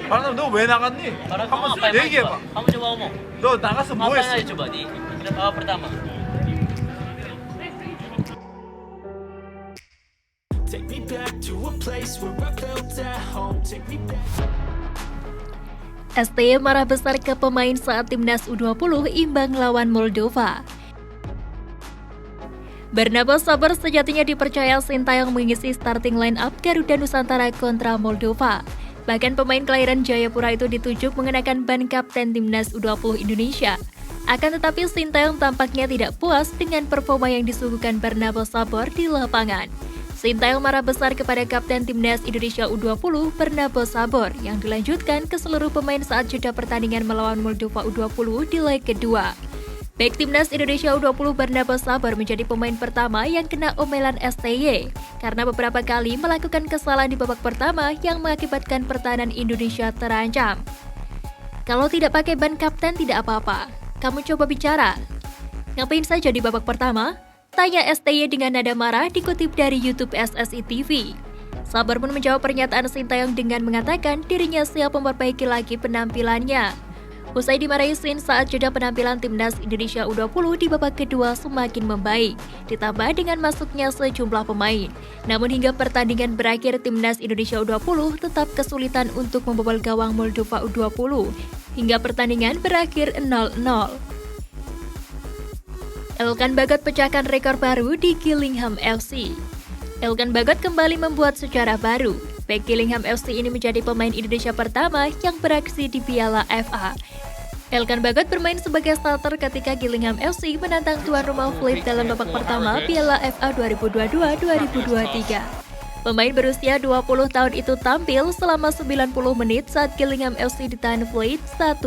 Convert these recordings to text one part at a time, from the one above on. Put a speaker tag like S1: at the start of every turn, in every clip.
S1: 바람 너 왜 나갔니?
S2: Para
S1: 한번
S2: kamu apa emang
S1: 얘기해봐.
S2: coba? Kamu coba ngomong.
S1: 너 나가서 뭐
S2: Ngapain
S1: 했어?
S2: aja coba di pertama?
S3: Take me back to a place where I felt at home. Take me back.
S4: STY marah besar ke pemain saat timnas U20 imbang lawan Moldova. Barnabas Saber sejatinya dipercaya Sintayong mengisi starting line-up Garuda Nusantara kontra Moldova. Bahkan pemain kelahiran Jayapura itu ditunjuk mengenakan ban kapten timnas U20 Indonesia. Akan tetapi Sintayong tampaknya tidak puas dengan performa yang disuguhkan Barnabas Saber di lapangan. Sintayong marah besar kepada kapten timnas Indonesia U20 Barnabas Saber yang dilanjutkan ke seluruh pemain saat jeda pertandingan melawan Moldova U20 di leg kedua. Bek timnas Indonesia U20 Barnabas Saber menjadi pemain pertama yang kena omelan STY karena beberapa kali melakukan kesalahan di babak pertama yang mengakibatkan pertahanan Indonesia terancam. Kalau tidak pakai ban kapten tidak apa-apa, kamu coba bicara. Ngapain saja di babak pertama? Tanya STY dengan nada marah dikutip dari YouTube SSI TV. Saber pun menjawab pernyataan Sintayong dengan mengatakan dirinya siap memperbaiki lagi penampilannya. Usai dimarahi Sin saat jeda penampilan timnas Indonesia U20 di babak kedua semakin membaik, ditambah dengan masuknya sejumlah pemain. Namun hingga pertandingan berakhir timnas Indonesia U20 tetap kesulitan untuk membobol gawang Moldova U20 hingga pertandingan berakhir 0-0. Elkan Bagot pecahkan rekor baru di Gillingham FC. Elkan Bagot kembali membuat sejarah baru. Bek Gillingham FC ini menjadi pemain Indonesia pertama yang beraksi di Piala FA. Elkan Bagot bermain sebagai starter ketika Gillingham FC menantang tuan rumah Fleet dalam babak pertama Piala FA 2022-2023. Pemain berusia 20 tahun itu tampil selama 90 menit saat Gillingham FC ditahan Fleet 1-1.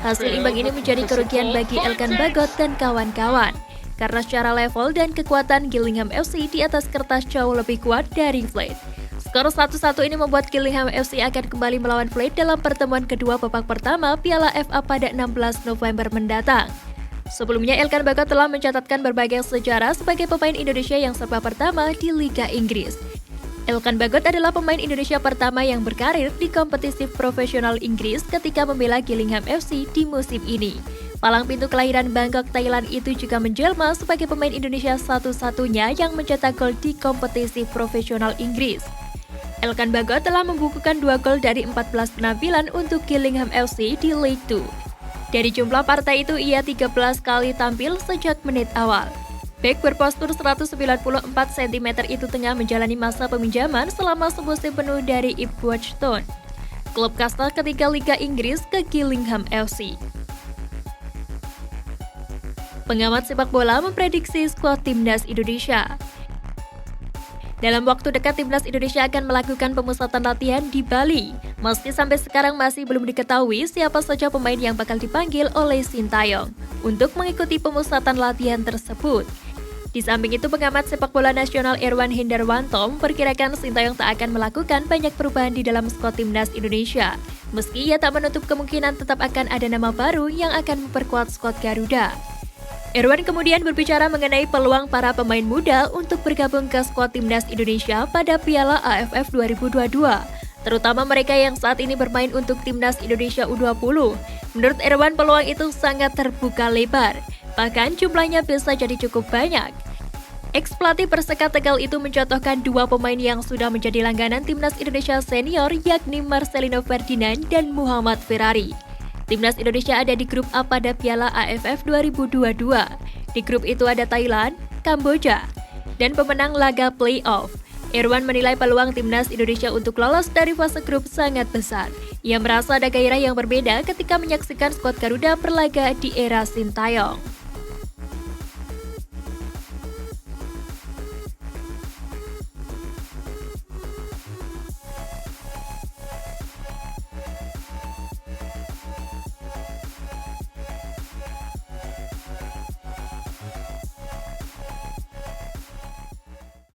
S4: Hasil imbang ini menjadi kerugian bagi Elkan Bagot dan kawan-kawan. Karena secara level dan kekuatan Gillingham FC di atas kertas jauh lebih kuat dari Fleet. Skor 1-1 ini membuat Gillingham FC akan kembali melawan Fleet dalam pertemuan kedua babak pertama Piala FA pada 16 November mendatang. Sebelumnya Elkan Bagot telah mencatatkan berbagai sejarah sebagai pemain Indonesia yang serba pertama di Liga Inggris. Elkan Bagot adalah pemain Indonesia pertama yang berkarir di kompetisi profesional Inggris ketika membela Gillingham FC di musim ini. Palang pintu kelahiran Bangkok, Thailand itu juga menjelma sebagai pemain Indonesia satu-satunya yang mencetak gol di kompetisi profesional Inggris. Elkan Bagot telah membukukan 2 gol dari 14 penampilan untuk Gillingham FC di League 2. Dari jumlah partai itu ia 13 kali tampil sejak menit awal. Bek berpostur 194 cm itu tengah menjalani masa peminjaman selama semusim penuh dari Ipswich Town, klub kasta ketiga Liga Inggris ke Gillingham FC. Pengamat sepak bola memprediksi skuad timnas Indonesia. Dalam waktu dekat timnas Indonesia akan melakukan pemusatan latihan di Bali. Meski sampai sekarang masih belum diketahui siapa saja pemain yang bakal dipanggil oleh Sintayong untuk mengikuti pemusatan latihan tersebut. Di samping itu, pengamat sepak bola nasional Irwan Hendarwanto memperkirakan Sintayong tak akan melakukan banyak perubahan di dalam skuad timnas Indonesia. Meski ia tak menutup kemungkinan tetap akan ada nama baru yang akan memperkuat skuad Garuda. Irwan kemudian berbicara mengenai peluang para pemain muda untuk bergabung ke skuad timnas Indonesia pada Piala AFF 2022, terutama mereka yang saat ini bermain untuk timnas Indonesia U20. Menurut Irwan, peluang itu sangat terbuka lebar, bahkan jumlahnya bisa jadi cukup banyak. Ex-pelatih Perseka Tegal itu mencontohkan 2 pemain yang sudah menjadi langganan timnas Indonesia senior, yakni Marcelino Ferdinand dan Muhammad Ferrari. Timnas Indonesia ada di grup A pada Piala AFF 2022. Di grup itu ada Thailand, Kamboja, dan pemenang laga playoff. Irwan menilai peluang timnas Indonesia untuk lolos dari fase grup sangat besar. Ia merasa ada gairah yang berbeda ketika menyaksikan skuad Garuda berlaga di era Sintayong.